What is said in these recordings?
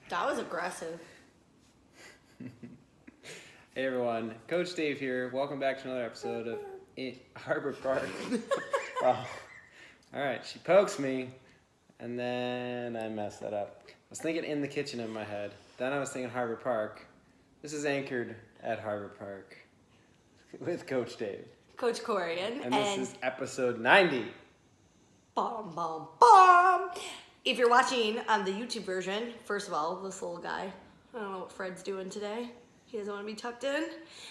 That was aggressive. Hey everyone, Coach Dave here. Welcome back to another episode of Harbor Park. Wow. All right, she pokes me, and then I messed that up. I was thinking in the kitchen in my head. Then I was thinking Harbor Park. This is anchored at Harbor Park with Coach Dave. Coach Corian. And this is episode 90. Bom, bom, bom. If you're watching on the YouTube version, first of all, this little guy, I don't know what Fred's doing today. He doesn't want to be tucked in.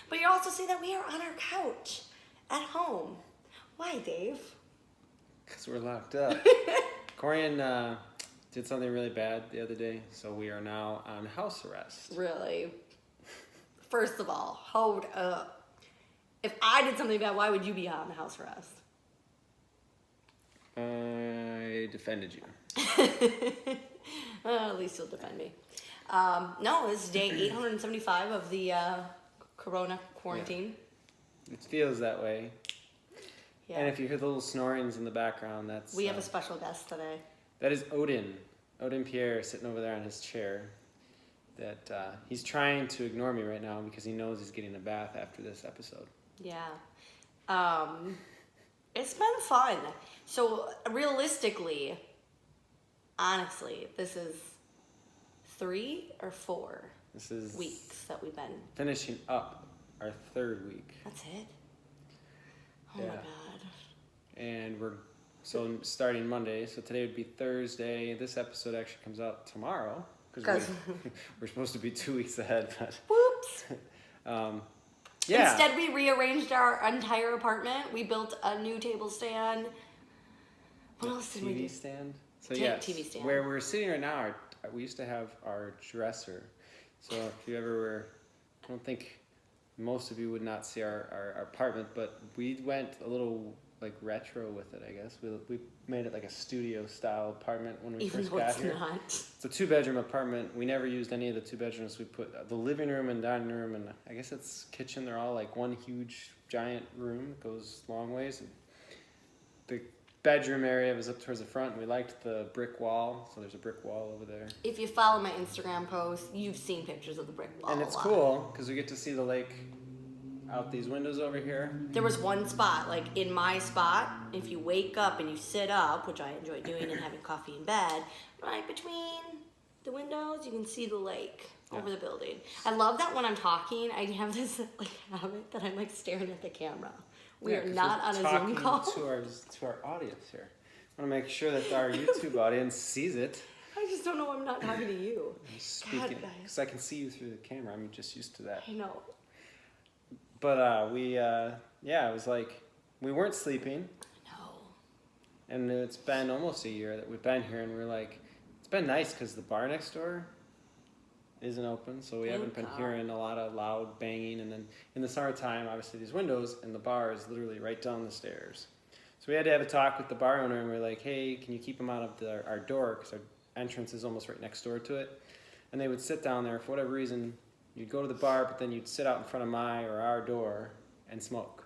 But you also see that we are on our couch at home. Why, Dave? Because we're locked up. Corian did something really bad the other day, so we are now on house arrest. Really? First of all, hold up. If I did something bad, why would you be on house arrest? I defended you. Well, at least you'll defend me. No, this is day 875 of the Corona quarantine. Yeah. It feels that way. Yeah. And if you hear the little snorings in the background, that's... We have a special guest today. That is Odin. Odin Pierre sitting over there on his chair. That he's trying to ignore me right now because he knows he's getting a bath after this episode. Yeah. It's been fun. So realistically, honestly, this is 3 or 4 This is weeks that we've been finishing up our 3rd week. That's it? Oh Yeah. my god. And we're starting Monday. So today would be Thursday. This episode actually comes out tomorrow because we're supposed to be 2 weeks ahead. But whoops. Yeah. Instead, we rearranged our entire apartment. We built a new table stand. What else did we do? TV stand. So yes, TV stand. where we're sitting right now, we used to have our dresser. So if you ever were, I don't think most of you would not see our apartment, but we went a little like retro with it, I guess. We made it like a studio style apartment when we first got here. Not. It's a 2-bedroom apartment. We never used any of the 2 bedrooms. We put the living room and dining room and I guess it's kitchen. They're all like one huge giant room that goes long ways. The bedroom area was up towards the front and we liked the brick wall. So there's a brick wall over there. If you follow my Instagram posts, you've seen pictures of the brick wall. And it's cool because we get to see the lake out these windows over here. There was one spot, like in my spot, if you wake up and you sit up, which I enjoy doing and having coffee in bed, right between the windows, you can see the lake over the building. I love that when I'm talking, I have this like habit that I'm like staring at the camera. We are not on a Zoom call. To our audience here. I want to make sure that our YouTube audience sees it. I just don't know I'm not talking to you. Speaking, because I can see you through the camera. I'm just used to that. I know. But it was like, we weren't sleeping. No. And it's been almost a year that we've been here, and we're like, it's been nice because the bar next door isn't open, so we haven't been hearing a lot of loud banging. And then in the summertime, obviously these windows, and the bar is literally right down the stairs. So we had to have a talk with the bar owner, and we're like, hey, can you keep them out of our door? Because our entrance is almost right next door to it. And they would sit down there for whatever reason. You'd go to the bar, but then you'd sit out in front of our door and smoke.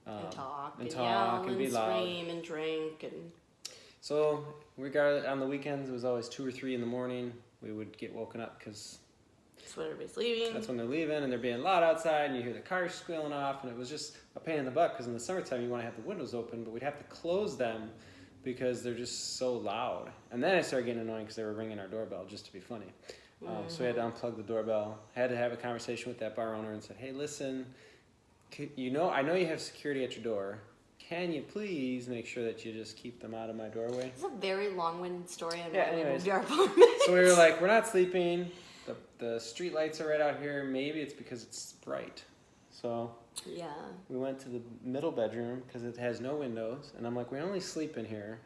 And talk and yell be and loud. scream and drink. And So on the weekends, it was always 2 or 3 in the morning. We would get woken up because that's when everybody's leaving. that's when they're leaving and they're being loud outside and you hear the cars squealing off. And it was just a pain in the butt because in the summertime, you want to have the windows open, but we'd have to close them because they're just so loud. And then it started getting annoying because they were ringing our doorbell just to be funny. So we had to unplug the doorbell. Had to have a conversation with that bar owner and said, hey, listen, I know you have security at your door. Can you please make sure that you just keep them out of my doorway? It's a very long-winded story on Yeah, why we anyways. moved our apartment. So we were like, we're not sleeping. The street lights are right out here. Maybe it's because it's bright. So Yeah. we went to the middle bedroom because it has no windows. And I'm like, we only sleep in here.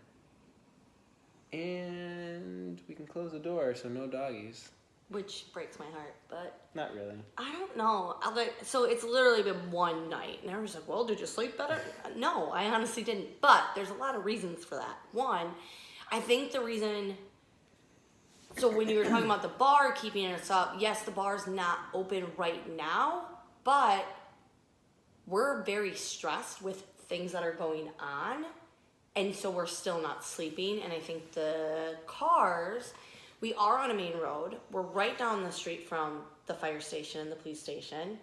And we can close the door, so no doggies. Which breaks my heart, but Not really. I don't know. So it's literally been one night, and everyone's like, well, did you sleep better? No, I honestly didn't. But there's a lot of reasons for that. One, I think the reason, so when you were talking about the bar keeping us up, yes, the bar's not open right now, but we're very stressed with things that are going on, and so we're still not sleeping. And I think the cars We are on a main road. We're right down the street from the fire station, the police station.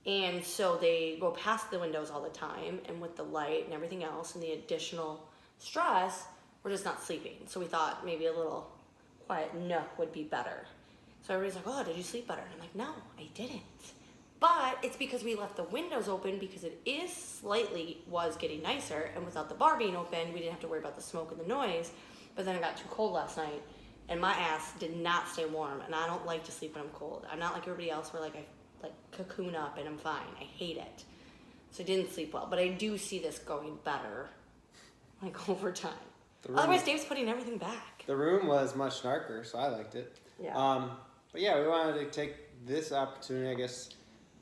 And so they go past the windows all the time, and with the light and everything else and the additional stress, we're just not sleeping. So we thought maybe a little quiet nook would be better. So everybody's like, oh, did you sleep better? And I'm like, no, I didn't. But it's because we left the windows open because it was getting nicer, and without the bar being open, we didn't have to worry about the smoke and the noise. But then it got too cold last night, and my ass did not stay warm, and I don't like to sleep when I'm cold. I'm not like everybody else where like I cocoon up and I'm fine. I hate it. So I didn't sleep well, but I do see this going better, like over time. Otherwise, Dave's putting everything back. The room was much darker, so I liked it. Yeah. But yeah, we wanted to take this opportunity. I guess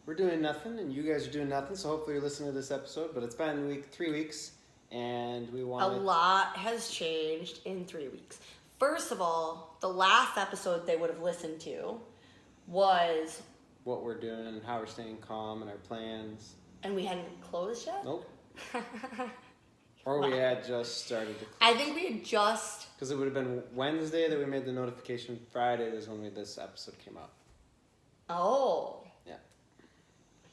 we're doing nothing, and you guys are doing nothing. So hopefully you're listening to this episode. But it's been 3 weeks, and we wanted. A lot has changed in 3 weeks. First of all, the last episode they would have listened to was what we're doing and how we're staying calm and our plans. And we hadn't closed yet? Nope. Or we had just started to close. I think we had just... Because it would have been Wednesday that we made the notification. Friday is when this episode came out. Oh. Yeah.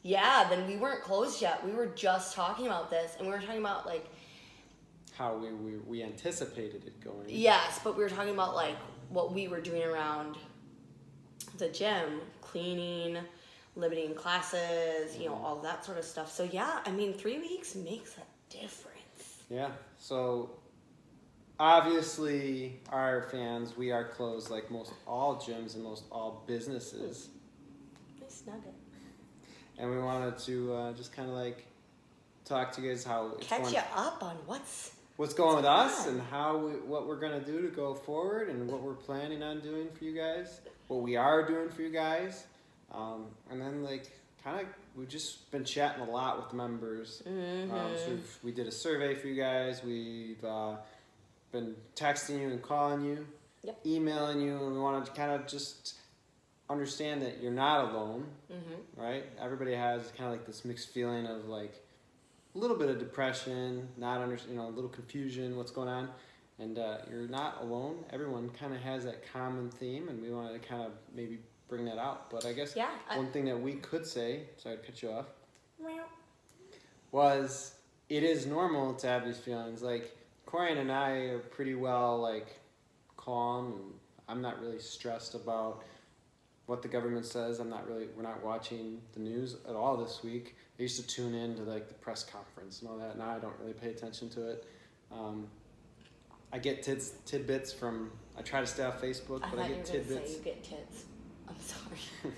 Yeah, then we weren't closed yet. We were just talking about this, and we were talking about, like... How we anticipated it going. Yes, but we were talking about, like, what we were doing around the gym, cleaning, limiting classes, you know, all that sort of stuff. So yeah, I mean, 3 weeks makes a difference. Yeah. So obviously, our fans, we are closed like most all gyms and most all businesses. Nice nugget. And we wanted to just kind of like talk to you guys how it's catch going. you up on what's going with us and what we're gonna do to go forward and what we're planning on doing for you guys, what we are doing for you guys, and then like kind of we've just been chatting a lot with the members. So we did a survey for you guys. We've been texting you and calling you, emailing you, and we wanted to kind of just understand that you're not alone, right? Everybody has kind of like this mixed feeling of like a little bit of depression, a little confusion, what's going on, and you're not alone. Everyone kind of has that common theme, and we wanted to kind of maybe bring that out. But I guess one thing that we could say, sorry to cut you off, was it is normal to have these feelings. Like Corian and I are pretty well like calm, and I'm not really stressed about what the government says. We're not watching the news at all this week. I used to tune in to like the press conference and all that. Now I don't really pay attention to it. I get tidbits from, I try to stay off Facebook, but I get tidbits. Say you get tits. I'm sorry.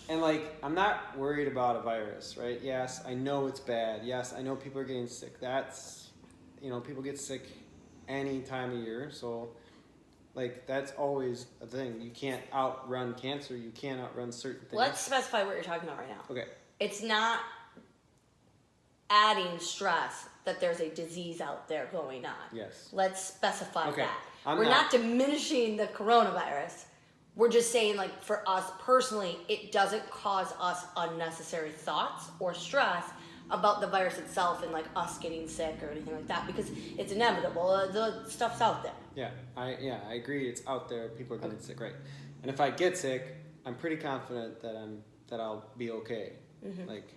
And like, I'm not worried about a virus, right? Yes, I know it's bad. Yes, I know people are getting sick. That's, people get sick any time of year. So like, that's always a thing. You can't outrun cancer. You can't outrun certain things. Let's specify what you're talking about right now. Okay. It's not adding stress that there's a disease out there going on. Yes. Let's specify that. We're not diminishing the coronavirus. We're just saying, like, for us personally, it doesn't cause us unnecessary thoughts or stress about the virus itself and, like, us getting sick or anything like that, because it's inevitable. The stuff's out there. Yeah, I agree. It's out there. People are getting sick, right? And if I get sick, I'm pretty confident that I'll be okay. Like,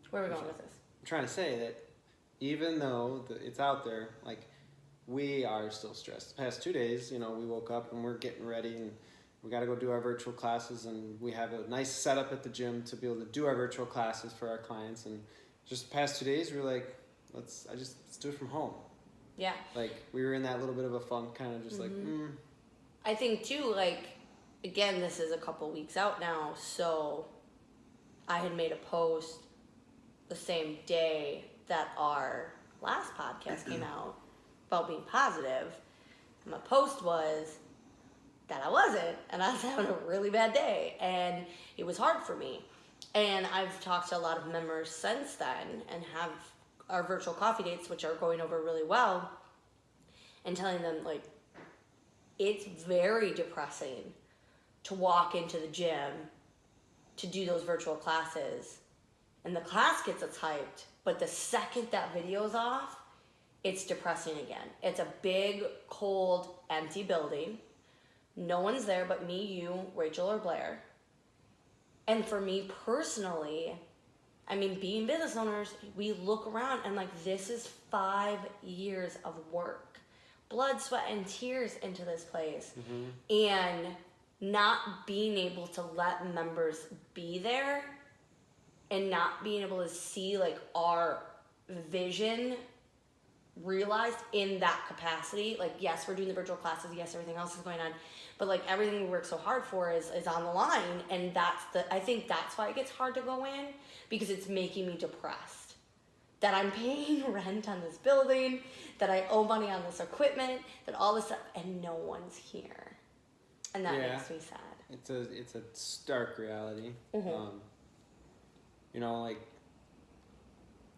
where are we going with this? I'm trying to say that even though it's out there, like, we are still stressed. The past 2 days, we woke up and we're getting ready and we got to go do our virtual classes, and we have a nice setup at the gym to be able to do our virtual classes for our clients. And just the past 2 days, we were like, let's do it from home. Yeah. Like, we were in that little bit of a funk, kind of just like, I think too, like, again, this is a couple weeks out now, so I had made a post the same day that our last podcast came out about being positive. And my post was that I wasn't, and I was having a really bad day, and it was hard for me. And I've talked to a lot of members since then and have our virtual coffee dates, which are going over really well, and telling them, like, it's very depressing to walk into the gym to do those virtual classes, and the class gets us hyped, but the second that video's off, it's depressing again. It's a big, cold, empty building. No one's there but me, you, Rachel, or Blair. And for me personally, I mean, being business owners, we look around and like, this is 5 years of work, blood, sweat, and tears into this place. And not being able to let members be there and not being able to see like our vision realized in that capacity. Like, yes, we're doing the virtual classes, yes, everything else is going on, but like everything we work so hard for is on the line. And I think that's why it gets hard to go in, because it's making me depressed that I'm paying rent on this building, that I owe money on this equipment, that all this stuff, and no one's here. And that makes me sad. It's a stark reality. You know, like,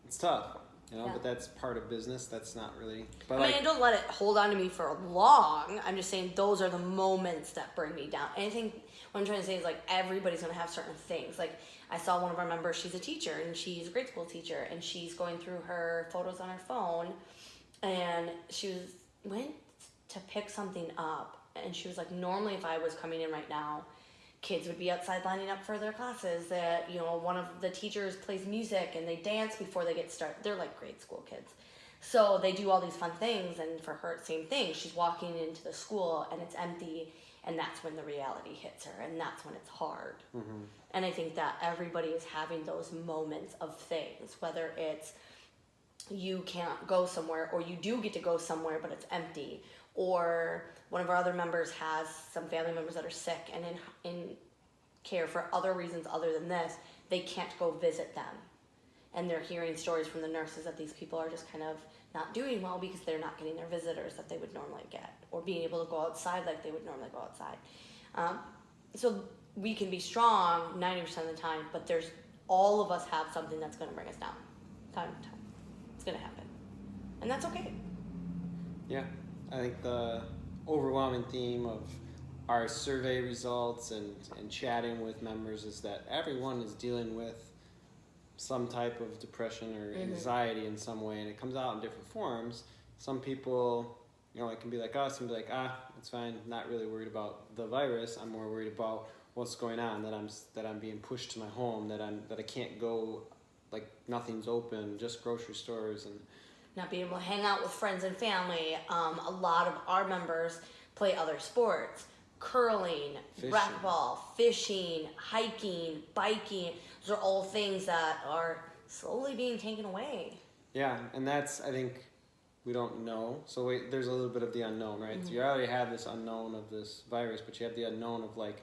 it's tough, you know, but that's part of business. That's not really. But I mean, I don't let it hold on to me for long. I'm just saying those are the moments that bring me down. And I think what I'm trying to say is, like, everybody's going to have certain things. Like, I saw one of our members, she's a teacher, and she's a grade school teacher, and she's going through her photos on her phone, and went to pick something up, and she was like, normally if I was coming in right now, kids would be outside lining up for their classes, that, you know, one of the teachers plays music and they dance before they get started. They're like grade school kids. So they do all these fun things, and for her, same thing. She's walking into the school and it's empty, and that's when the reality hits her, and that's when it's hard. And I think that everybody is having those moments of things, whether it's you can't go somewhere, or you do get to go somewhere but it's empty, or one of our other members has some family members that are sick and in care for other reasons other than this, they can't go visit them. And they're hearing stories from the nurses that these people are just kind of not doing well because they're not getting their visitors that they would normally get, or being able to go outside like they would normally go outside. So we can be strong 90% of the time, but all of us have something that's going to bring us down. Time to time. It's going to happen. And that's okay. Yeah. I think the overwhelming theme of our survey results and chatting with members is that everyone is dealing with some type of depression or anxiety in some way, and it comes out in different forms. Some people, you know, it can be like us and be like, it's fine, not really worried about the virus. I'm more worried about what's going on, that I'm being pushed to my home, that I can't go, like, nothing's open, just grocery stores, and not being able to hang out with friends and family. A lot of our members play other sports, curling, racquetball, fishing, hiking, biking. Those are all things that are slowly being taken away. Yeah, and that's, I think, we don't know. So there's a little bit of the unknown, right? So you already have this unknown of this virus, but you have the unknown of, like,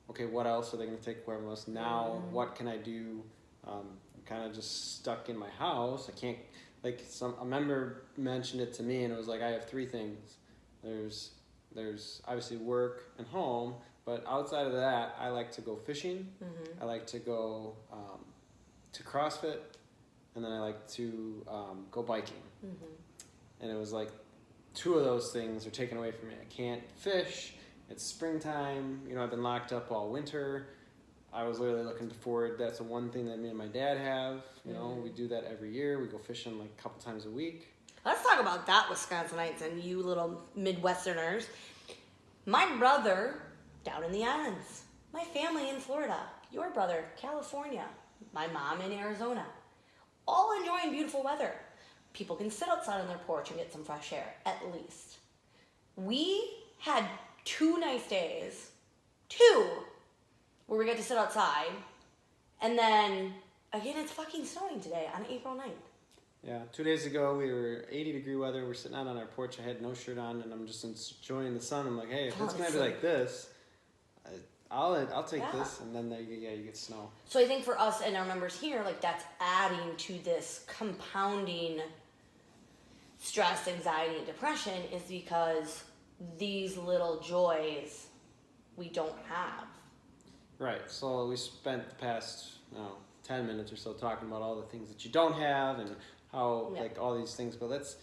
okay, what else are they going to take away from us? Now, what can I do? I'm kind of just stuck in my house. I can't, like, a member mentioned it to me, and it was like, I have 3 things. There's obviously work and home, but outside of that, I like to go fishing. I like to go to CrossFit, and then I like to go biking. And it was like 2 of those things are taken away from me. I can't fish. It's springtime. You know, I've been locked up all winter. I was literally looking forward. That's the one thing that me and my dad have. You know, we do that every year. We go fishing like a couple times a week. Let's talk about that, Wisconsinites and you little Midwesterners. My brother, down in the islands. My family in Florida. Your brother, California. My mom in Arizona. All enjoying beautiful weather. People can sit outside on their porch and get some fresh air, at least. We had 2 nice days. 2! Where we got to sit outside. And then, again, it's fucking snowing today on April 9th. Yeah, 2 days ago we were 80-degree weather. We're sitting out on our porch. I had no shirt on, and I'm just enjoying the sun. I'm like, hey, if it's gonna be like this, I'll take this. And then you get snow. So I think for us and our members here, like, that's adding to this compounding stress, anxiety, and depression, is because these little joys we don't have. Right. So we spent the past 10 minutes or so talking about all the things that you don't have and how, like, all these things. But let's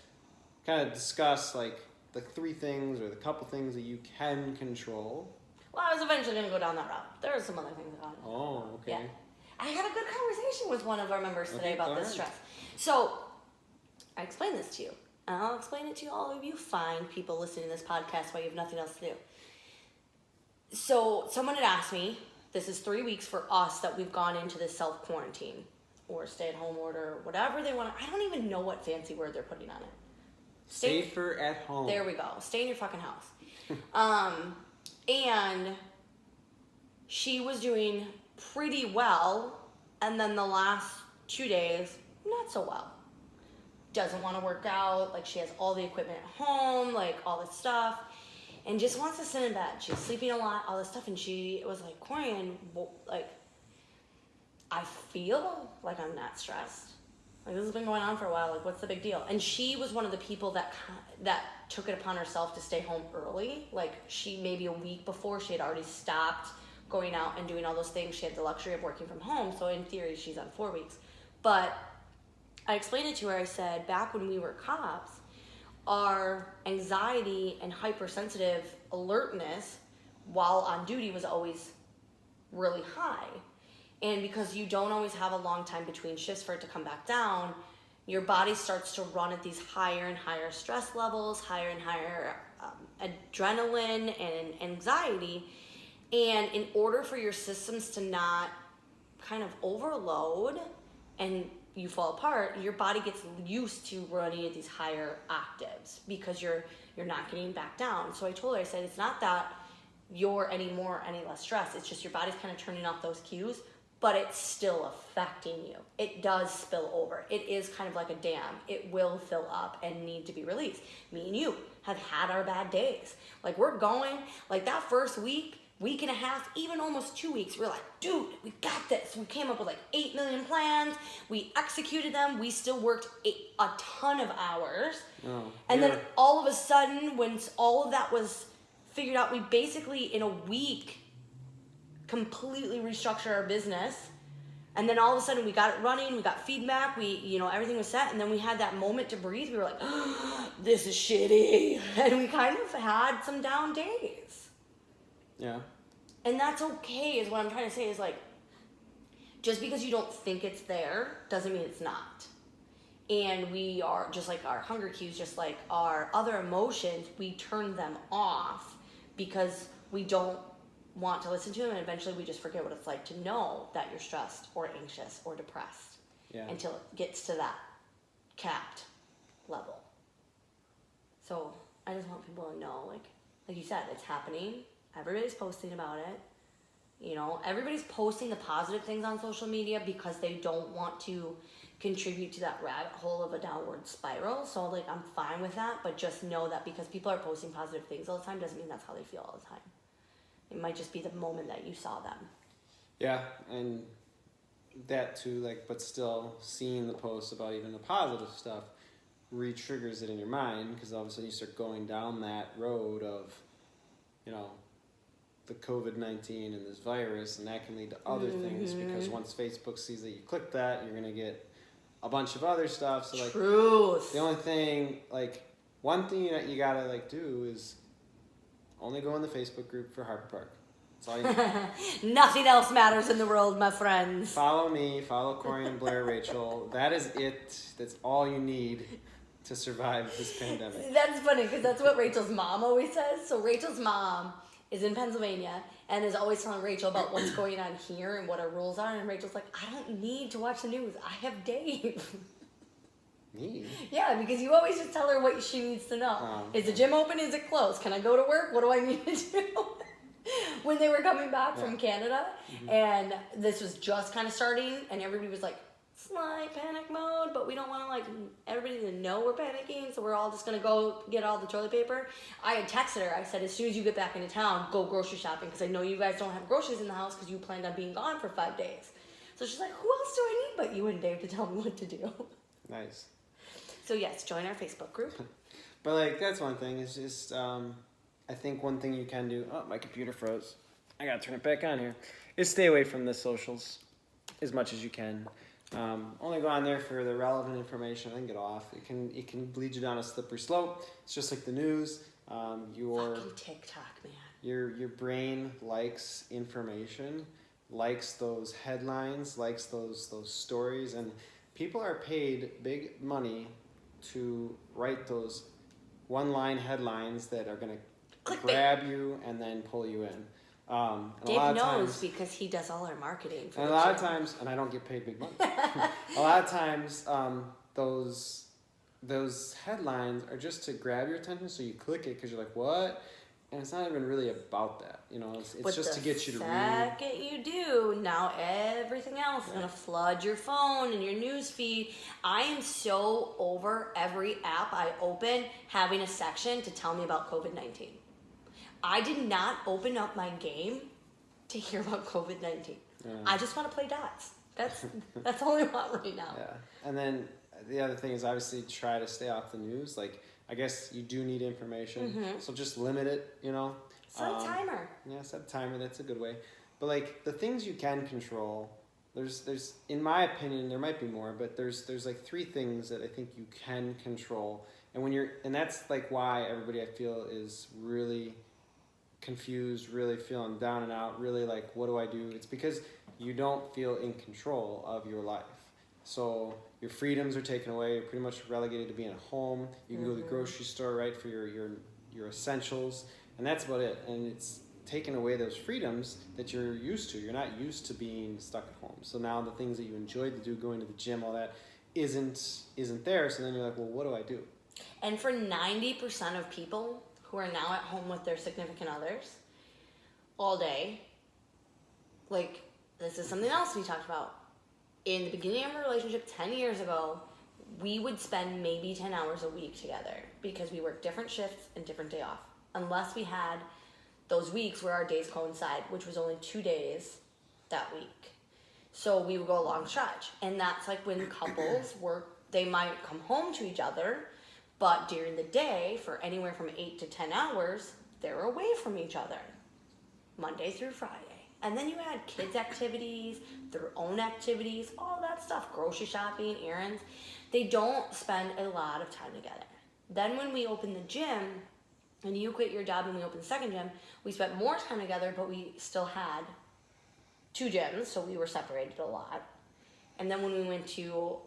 kind of discuss, like, the 3 things or the couple things that you can control. Well, I was eventually going to go down that route. There are some other things on it. Oh, okay. Yeah. I had a good conversation with one of our members today about this stress. So I explained this to you. And I'll explain it to all of you fine people listening to this podcast while you have nothing else to do. So someone had asked me, this is 3 weeks for us that we've gone into this self-quarantine or stay-at-home order, whatever they want. I don't even know what fancy word they're putting on it. Safer at home. There we go. Stay in your fucking house. And she was doing pretty well, and then the last 2 days, not so well. Doesn't want to work out, like she has all the equipment at home, like all this stuff, and just wants to sit in bed. She's sleeping a lot, all this stuff, and she was like, Corian, like, I feel like I'm not stressed. Like, this has been going on for a while, like, what's the big deal? And she was one of the people that took it upon herself to stay home early. Like, she, maybe a week before, she had already stopped going out and doing all those things. She had the luxury of working from home, so in theory, she's on 4 weeks. But I explained it to her. I said, back when we were cops, our anxiety and hypersensitive alertness while on duty was always really high. And because you don't always have a long time between shifts for it to come back down, your body starts to run at these higher and higher stress levels, higher and higher adrenaline and anxiety. And in order for your systems to not kind of overload and you fall apart, your body gets used to running at these higher octaves because you're not getting back down. So I told her, I said, it's not that you're any less stressed. It's just your body's kind of turning off those cues, but it's still affecting you. It does spill over. It is kind of like a dam. It will fill up and need to be released. Me and you have had our bad days. Like, we're going, like that first week and a half, even almost 2 weeks, we're like, dude, we got this. We came up with like 8 million plans. We executed them. We still worked a ton of hours. And then all of a sudden, when all of that was figured out, we basically, in a week, completely restructured our business. And then all of a sudden, we got it running. We got feedback. Everything was set. And then we had that moment to breathe. We were like, oh, this is shitty. And we kind of had some down days. Yeah. And that's okay, is what I'm trying to say, is like, just because you don't think it's there doesn't mean it's not. And we are, just like our hunger cues, just like our other emotions, we turn them off because we don't want to listen to them, and eventually we just forget what it's like to know that you're stressed or anxious or depressed until it gets to that capped level. So I just want people to know, like you said, it's happening. Everybody's posting about it. Everybody's posting the positive things on social media because they don't want to contribute to that rabbit hole of a downward spiral. So, like, I'm fine with that, but just know that because people are posting positive things all the time doesn't mean that's how they feel all the time. It might just be the moment that you saw them. Yeah, and that too, like, but still seeing the posts about even the positive stuff re-triggers it in your mind, because all of a sudden you start going down that road of, the COVID-19 and this virus, and that can lead to other things, because once Facebook sees that you click that, you're going to get a bunch of other stuff. So, like, Truth. the only thing, like, one thing that you got to, like, do is only go in the Facebook group for Harper Park. That's all you need. Nothing else matters in the world, my friends. Follow me, follow Corian, Blair, Rachel. That is it. That's all you need to survive this pandemic. That's funny, because that's what Rachel's mom always says. So Rachel's mom is in Pennsylvania and is always telling Rachel about what's going on here and what our rules are. And Rachel's like, I don't need to watch the news. I have Dave. Me? Yeah, because you always just tell her what she needs to know. Is the gym open? Is it closed? Can I go to work? What do I need to do? When they were coming back from Canada, and this was just kind of starting, and everybody was like, slight panic mode, but we don't want to, like, everybody to know we're panicking, so we're all just going to go get all the toilet paper. I had texted her. I said, as soon as you get back into town, go grocery shopping, because I know you guys don't have groceries in the house because you planned on being gone for 5 days. So she's like, who else do I need but you and Dave to tell me what to do? Nice. So yes, join our Facebook group. But, like, that's one thing. It's just, I think one thing you can do, oh, my computer froze. I got to turn it back on here, is stay away from the socials as much as you can. Only go on there for the relevant information and get off. It can lead you down a slippery slope. It's just like the news. Your fucking TikTok, man. Your brain likes information, likes those headlines, likes those stories, and people are paid big money to write those one-line headlines that are going to grab you and then pull you in. Dave knows because he does all our marketing. For and a lot of times, and I don't get paid big money. A lot of times, those headlines are just to grab your attention, so you click it because you're like, what? And it's not even really about that, you know. It's just to get you to read. The second you do, now everything else is gonna flood your phone and your news feed. I am so over every app I open having a section to tell me about COVID-19. I did not open up my game to hear about COVID-19. Yeah. I just want to play dots. That's all I want right now. Yeah, and then the other thing is obviously try to stay off the news. Like, I guess you do need information, so just limit it, you know. Set a timer. Yeah, set a timer. That's a good way. But like the things you can control, there's in my opinion, there might be more, but there's like 3 things that I think you can control. And that's like why everybody I feel is really confused, really feeling down and out, really like, what do I do? It's because you don't feel in control of your life. So your freedoms are taken away. You're pretty much relegated to being at home. You can go to the grocery store, right, for your essentials, and that's about it. And it's taken away those freedoms that you're used to. You're not used to being stuck at home. So now the things that you enjoyed to do, going to the gym, all that, isn't there. So then you're like, well, what do I do? And for 90% of people who are now at home with their significant others all day, like, this is something else we talked about. In the beginning of our relationship 10 years ago, we would spend maybe 10 hours a week together because we worked different shifts and different day off. Unless we had those weeks where our days coincide, which was only 2 days that week. So we would go a long stretch. And that's like when couples they might come home to each other, but during the day, for anywhere from 8 to 10 hours, they're away from each other, Monday through Friday. And then you add kids' activities, their own activities, all that stuff, grocery shopping, errands. They don't spend a lot of time together. Then when we open the gym, and you quit your job and we opened the second gym, we spent more time together, but we still had 2 gyms, so we were separated a lot. And then when we went to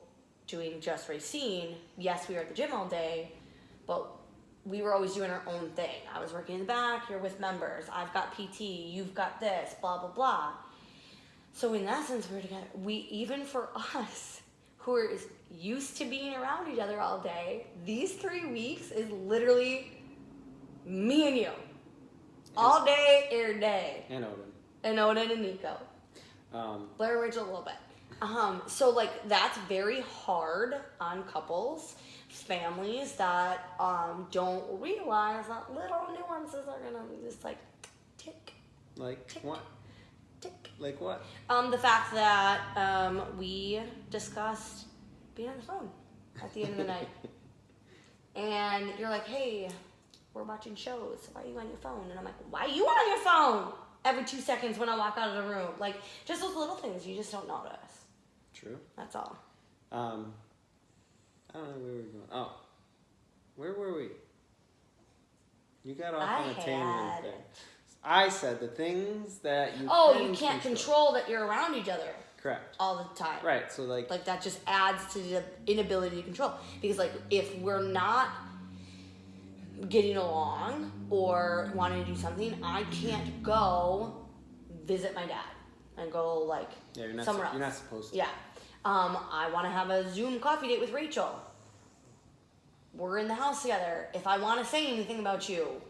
doing just Racine, yes, we were at the gym all day, but we were always doing our own thing. I was working in the back, you're with members, I've got PT, you've got this, blah, blah, blah. So in that sense, we were together. Even for us, who are used to being around each other all day, these 3 weeks is literally me and you. All day, every day. And Odin. And Odin and Nico. Blair and Rachel a little bit. So like that's very hard on couples, families that don't realize that little nuances are gonna just like tick. Like tick, what? Tick. Like what? The fact that we discussed being on the phone at the end of the night. And you're like, hey, we're watching shows. Why are you on your phone? And I'm like, why are you on your phone? Every 2 seconds when I walk out of the room. Like, just those little things you just don't notice. True. That's all. I don't know where we were going. Oh, where were we? You got off on a tangent there. I said the things that you you can't control that you're around each other. Correct. All the time. Right, so like that just adds to the inability to control. Because like if we're not getting along or wanting to do something, I can't go visit my dad and go like somewhere else. You're not supposed to. Yeah. I want to have a Zoom coffee date with Rachel. We're in the house together. If I want to say anything about you,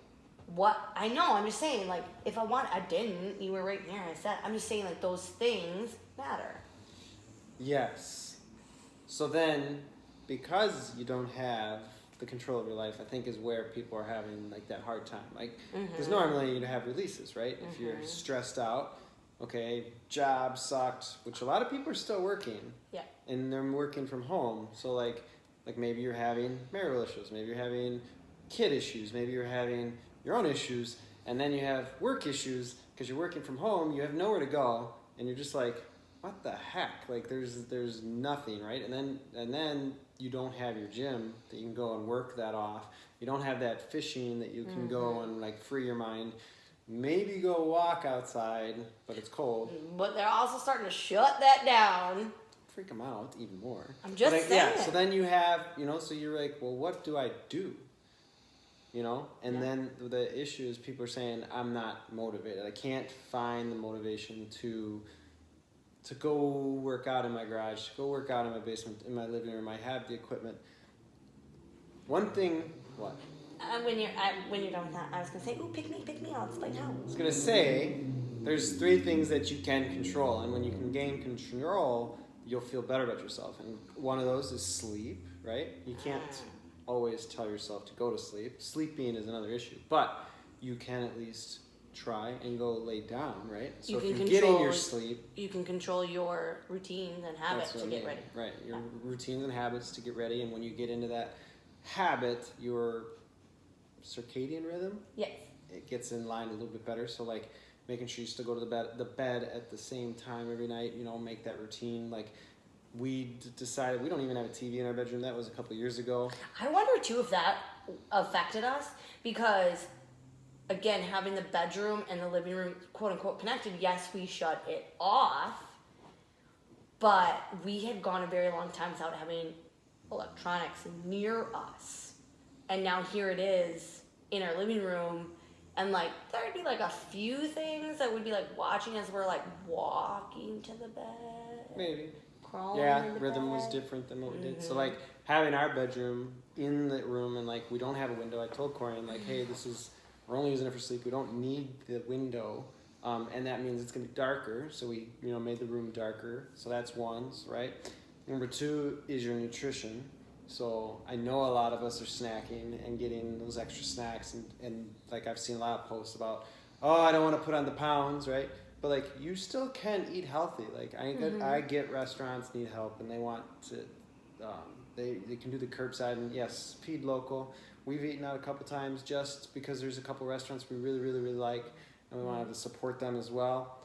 I'm just saying, like, if I didn't, you were right here, I said, I'm just saying, like, those things matter. Yes. So then, because you don't have the control of your life, I think is where people are having, like, that hard time. Like, because normally you'd have releases, right? If you're stressed out, okay, job sucked, which a lot of people are still working. Yeah. And they're working from home. So, like maybe you're having marital issues, maybe you're having kid issues, maybe you're having your own issues, and then you have work issues because you're working from home, you have nowhere to go, and you're just like, what the heck? Like there's nothing, right? And then you don't have your gym that you can go and work that off. You don't have that fishing that you can go and like free your mind. Maybe go walk outside, but it's cold. But they're also starting to shut that down. Freak them out even more. I'm just saying. Yeah, so then you have, so you're like, well, what do I do? you know? And Yeah. then the issue is people are saying, I'm not motivated. I can't find the motivation to go work out in my garage, to go work out in my basement, in my living room. I have the equipment. One thing, what? When you're done with that, I was gonna say, ooh, pick me, I'll explain how. I was gonna say, there's 3 things that you can control, and when you can gain control, you'll feel better about yourself. And one of those is sleep, right? You can't always tell yourself to go to sleep. Sleeping is another issue, but you can at least try and go lay down, right? So if you're getting your sleep, you can control your routines and habits to get ready. Right, your routines and habits to get ready, and when you get into that habit, your circadian rhythm, yes, it gets in line a little bit better. So like making sure you still go to the bed at the same time every night, you know, make that routine. Like we decided we don't even have a TV in our bedroom. That was a couple years ago. I wonder too if that affected us, because again, having the bedroom and the living room quote unquote connected, yes, we shut it off, but we had gone a very long time without having electronics near us. And now here it is in our living room, and like there'd be like a few things that would be like watching as we're like walking to the bed. Maybe. Crawling Yeah, into rhythm bed. was different than what we did. So like having our bedroom in the room, and like we don't have a window. I told Corian like, hey, we're only using it for sleep. We don't need the window, and that means it's gonna be darker. So we made the room darker. So that's one, right? Number 2 is your nutrition. So I know a lot of us are snacking and getting those extra snacks, and like I've seen a lot of posts about, oh, I don't want to put on the pounds, right? But like you still can eat healthy. Like I get restaurants need help and they want to, they can do the curbside, and yes, feed local. We've eaten out a couple times just because there's a couple restaurants we really, really, really like, and we want to support them as well.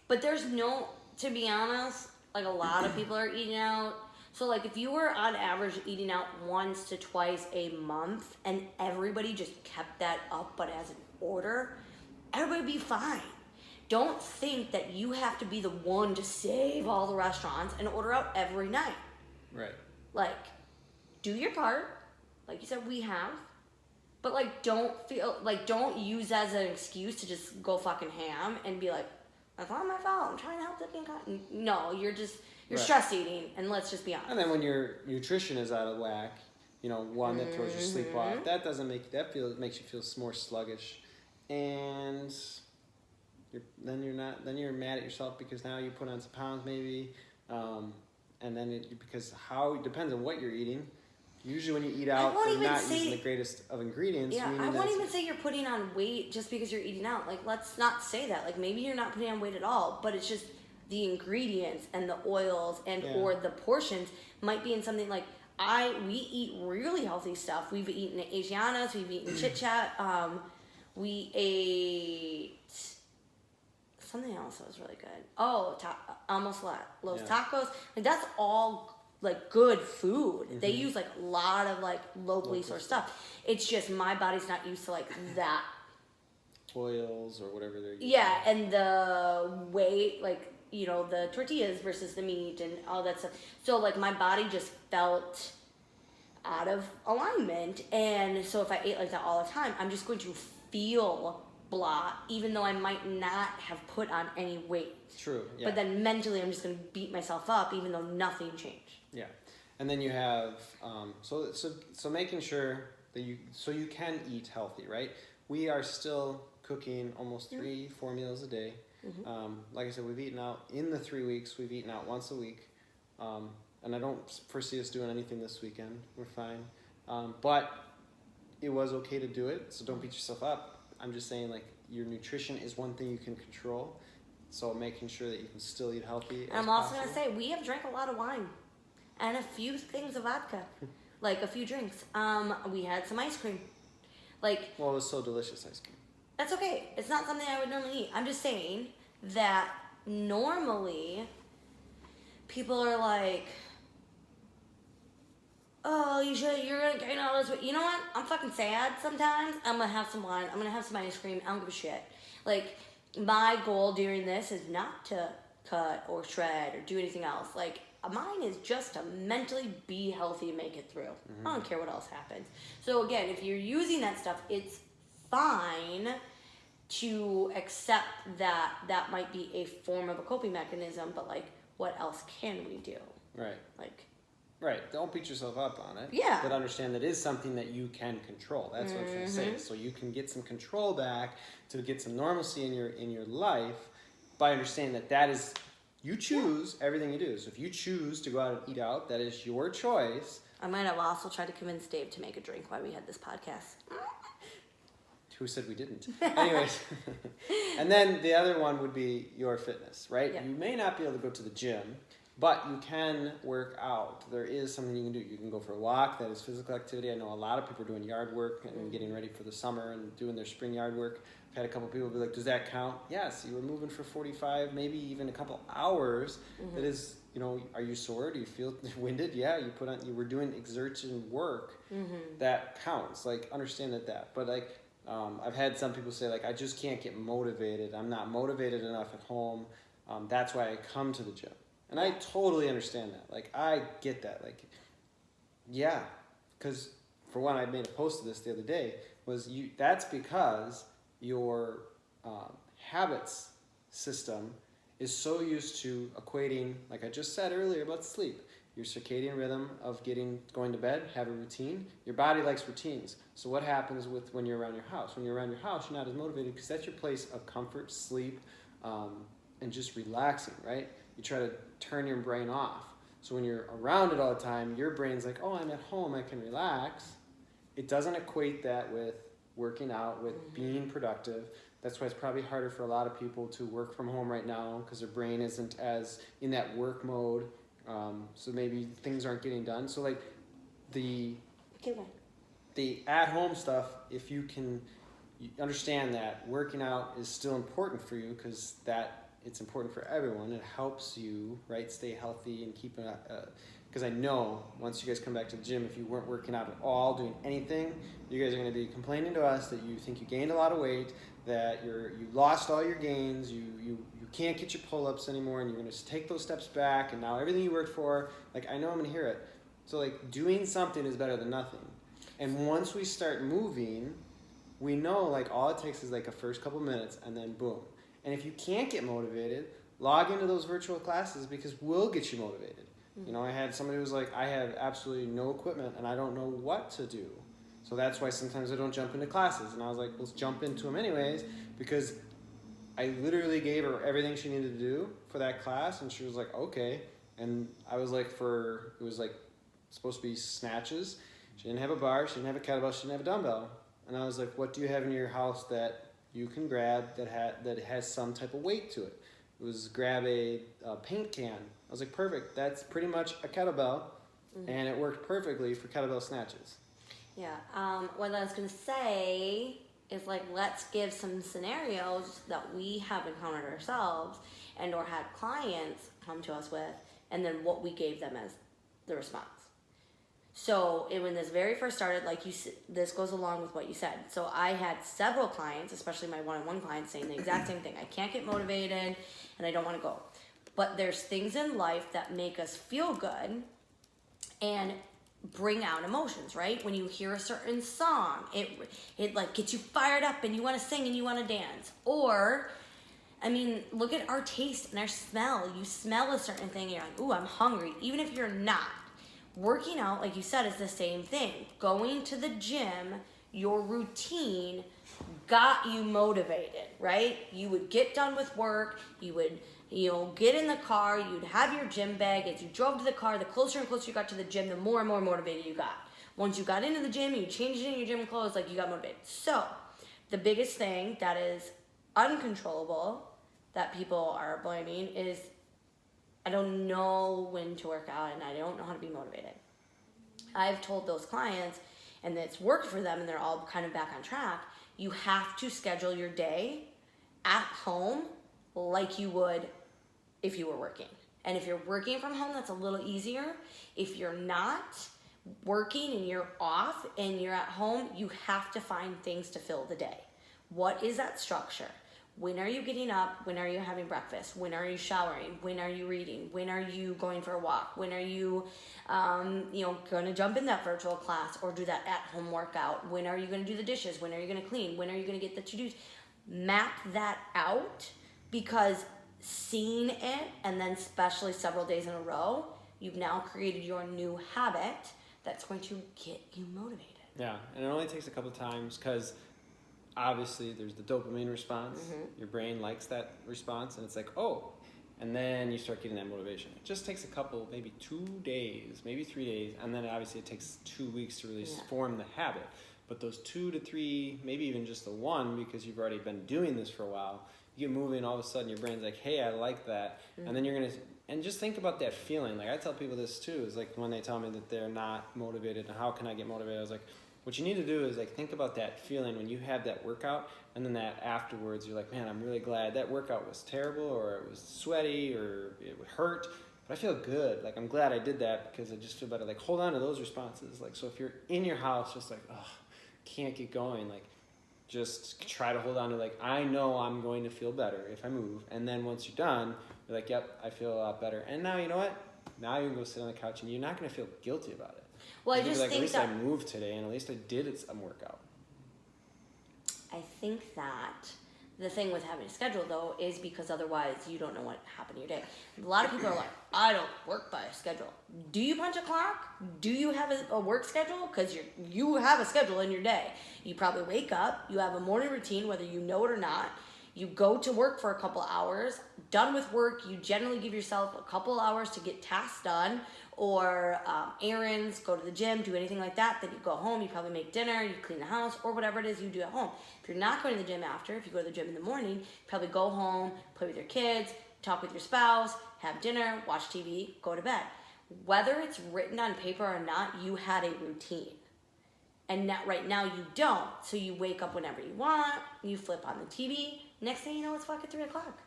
But there's no, to be honest, like a lot of people are eating out. So like if you were on average eating out once to twice a month and everybody just kept that up but as an order, everybody would be fine. Don't think that you have to be the one to save all the restaurants and order out every night. Right. Like, do your part, like you said we have, but like don't use that as an excuse to just go fucking ham and be like, that's not my fault, I'm trying to help the thing. No, you're Right. stress eating, and let's just be honest. And then when your nutrition is out of whack, one that throws your sleep off, that makes you feel more sluggish, and then you're mad at yourself because now you put on some pounds maybe, and then it depends on what you're eating. Usually when you eat out, you're not using the greatest of ingredients. Yeah, I won't even say you're putting on weight just because you're eating out. Like, let's not say that. Like, maybe you're not putting on weight at all, but it's just the ingredients and the oils or the portions might be in something like we eat really healthy stuff. We've eaten Asianas, we've eaten Chit Chat, we ate something else that was really good. Oh, almost Los Tacos. Like that's all like good food. They use like a lot of like locally sourced stuff. It's just my body's not used to like that. Oils or whatever they're using. Yeah, and the weight, like, the tortillas versus the meat and all that stuff. So, like, my body just felt out of alignment. And so if I ate like that all the time, I'm just going to feel blah, even though I might not have put on any weight. True, yeah. But then mentally, I'm just going to beat myself up, even though nothing changed. Yeah. And then you have, so making sure that you can eat healthy, right? We are still cooking almost 3-4 meals a day. Like I said, we've eaten out in the 3 weeks. We've eaten out once a week, and I don't foresee us doing anything this weekend. We're fine, but it was okay to do it. So don't beat yourself up. I'm just saying, like, your nutrition is one thing you can control. So making sure that you can still eat healthy. And I'm also gonna say we have drank a lot of wine, and a few things of vodka, like a few drinks. We had some ice cream, like. Well, it was so delicious, ice cream. That's okay. It's not something I would normally eat. I'm just saying that normally people are like, oh, you're gonna gain all this weight. You know what? I'm fucking sad sometimes. I'm gonna have some wine. I'm gonna have some ice cream. I don't give a shit. Like, my goal during this is not to cut or shred or do anything else. Like, mine is just to mentally be healthy and make it through. I don't care what else happens. So again, if you're using that stuff, it's fine to accept that that might be a form of a coping mechanism, but like, what else can we do? Right. Like, right. Don't beat yourself up on it. Yeah. But understand that is something that you can control. That's what I'm trying to say. So you can get some control back to get some normalcy in your life by understanding that that is, you choose everything you do. So if you choose to go out and eat out, that is your choice. I might have also tried to convince Dave to make a drink while we had this podcast. Who said we didn't? Anyways. And then the other one would be your fitness, right? Yeah. You may not be able to go to the gym, but you can work out. There is something you can do. You can go for a walk. That is physical activity. I know a lot of people are doing yard work and getting ready for the summer and doing their spring yard work. I've had a couple people be like, does that count? Yes, you were moving for 45, maybe even a couple hours. That is, you know, are you sore? Do you feel winded? Yeah, you were doing exertion work. That counts. Like, understand that. But like, I've had some people say, like, I just can't get motivated. I'm not motivated enough at home. That's why I come to the gym. And I totally understand that. Like, I get that. Like, yeah. Because, for one, I made a post of this the other day, that's because your habits system is so used to equating, like I just said earlier about sleep, your circadian rhythm of going to bed, have a routine. Your body likes routines. So what happens when you're around your house? When you're around your house, you're not as motivated because that's your place of comfort, sleep, and just relaxing, right? You try to turn your brain off. So when you're around it all the time, your brain's like, oh, I'm at home, I can relax. It doesn't equate that with working out, with being productive. That's why it's probably harder for a lot of people to work from home right now because their brain isn't as in that work mode. So maybe things aren't getting done. So like the at-home stuff, if you understand that working out is still important for you because it's important for everyone. It helps you, right, stay healthy and keep it. Because I know once you guys come back to the gym, if you weren't working out at all, doing anything, you guys are going to be complaining to us that you think you gained a lot of weight, that you lost all your gains, you can't get your pull-ups anymore, and you're going to take those steps back, and now everything you worked for, like, I know I'm going to hear it. So, like, doing something is better than nothing. And once we start moving, we know, like, all it takes is, like, a first couple minutes, and then boom. And if you can't get motivated, log into those virtual classes because we'll get you motivated. You know, I had somebody who was like, I have absolutely no equipment, and I don't know what to do. So that's why sometimes I don't jump into classes. And I was like, let's jump into them anyways, because I literally gave her everything she needed to do for that class, and she was like, okay. And I was like, it was like supposed to be snatches. She didn't have a bar, she didn't have a kettlebell, she didn't have a dumbbell. And I was like, what do you have in your house that you can grab that has some type of weight to it? It was grab a paint can. I was like, perfect. That's pretty much a kettlebell, and it worked perfectly for kettlebell snatches. Yeah. What I was going to say is, like, let's give some scenarios that we have encountered ourselves and or had clients come to us with, and then what we gave them as the response. So when this very first started, like this goes along with what you said. So I had several clients, especially my one-on-one clients, saying the exact same thing. I can't get motivated, and I don't want to go. But there's things in life that make us feel good and bring out emotions, right? When you hear a certain song, it like gets you fired up and you want to sing and you want to dance. Or, I mean, look at our taste and our smell. You smell a certain thing and you're like, ooh, I'm hungry. Even if you're not. Working out, like you said, is the same thing. Going to the gym, your routine got you motivated, right? You would get done with work, you would, get in the car, you'd have your gym bag. As you drove to the car, the closer and closer you got to the gym, the more and more motivated you got. Once you got into the gym, you changed it in your gym clothes, like you got motivated. So, the biggest thing that is uncontrollable that people are blaming is, I don't know when to work out and I don't know how to be motivated. I've told those clients, and it's worked for them and they're all kind of back on track, you have to schedule your day at home like you would if you were working. And if you're working from home, that's a little easier. If you're not working and you're off and you're at home, you have to find things to fill the day. What is that structure? When are you getting up? When are you having breakfast? When are you showering? When are you reading? When are you going for a walk? When are you, going to jump in that virtual class or do that at-home workout? When are you going to do the dishes? When are you going to clean? When are you going to get the to-dos? Map that out, because seeing it, and then especially several days in a row, you've now created your new habit that's going to get you motivated. Yeah, and it only takes a couple times, because obviously there's the dopamine response. Your brain likes that response, and it's like, oh, and then you start getting that motivation. It just takes a couple, maybe 2 days, maybe 3 days, and then obviously it takes 2 weeks to really form the habit. But those 2 to 3, maybe even just the 1, because you've already been doing this for a while, you get moving, all of a sudden your brain's like, hey, I like that. And then you're going to, and just think about that feeling. Like, I tell people this too, is like when they tell me that they're not motivated and how can I get motivated, I was like, what you need to do is like think about that feeling when you have that workout, and then that afterwards you're like, man, I'm really glad that workout was terrible, or it was sweaty, or it would hurt, but I feel good. Like, I'm glad I did that because I just feel better. Like, hold on to those responses. Like, so if you're in your house just like, oh, can't get going, like, just try to hold on to, like, I know I'm going to feel better if I move. And then once you're done, you're like, yep, I feel a lot better. And now, you know what? Now you can go sit on the couch and you're not going to feel guilty about it. Well, I just think at least that I moved today, and at least I did some workout. I think that the thing with having a schedule, though, is because otherwise you don't know what happened in your day. A lot of people are like, I don't work by a schedule. Do you punch a clock? Do you have a work schedule? Because you have a schedule in your day. You probably wake up, you have a morning routine, whether you know it or not. You go to work for a couple hours. Done with work, you generally give yourself a couple hours to get tasks done, or errands, go to the gym, do anything like that. Then you go home, you probably make dinner, you clean the house, or whatever it is you do at home. If you're not going to the gym after, if you go to the gym in the morning, you probably go home, play with your kids, talk with your spouse, have dinner, watch TV, go to bed. Whether it's written on paper or not, you had a routine. And right now you don't. So you wake up whenever you want, you flip on the TV, next thing you know, it's fucking 3 o'clock.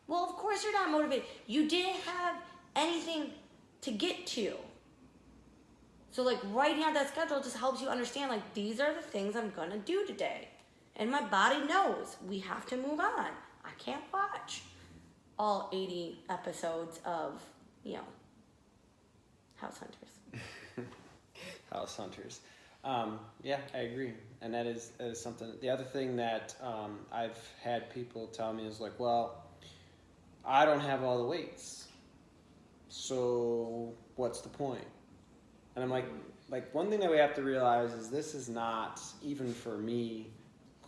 Well, of course you're not motivated. You didn't have anything to get to. So like writing out that schedule just helps you understand, like, these are the things I'm gonna do today. And my body knows we have to move on. I can't watch all 80 episodes of, House Hunters. House Hunters. Yeah, I agree. And that is something. The other thing that I've had people tell me is like, well, I don't have all the weights, so what's the point? And I'm like one thing that we have to realize is this is not, even for me,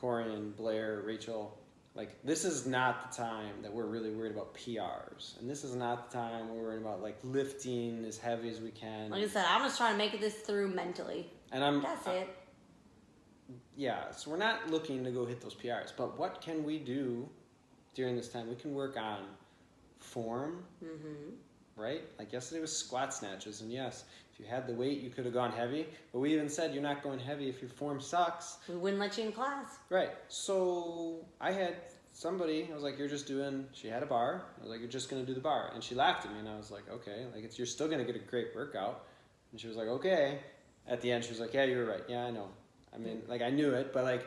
Corian, Blair, Rachel, like, this is not the time that we're really worried about PRs. And this is not the time we're worried about, like, lifting as heavy as we can. Like I said, I'm just trying to make this through mentally. And That's it. Yeah, so we're not looking to go hit those PRs. But what can we do during this time? We can work on form, right? Like yesterday was squat snatches. And yes, if you had the weight, you could have gone heavy. But we even said you're not going heavy if your form sucks. We wouldn't let you in class. Right. So I had somebody, I was like, she had a bar. I was like, you're just going to do the bar. And she laughed at me, and I was like, okay, like, you're still going to get a great workout. And she was like, okay. At the end, she was like, yeah, you were right. Yeah, I know. I mean, like, I knew it, but, like,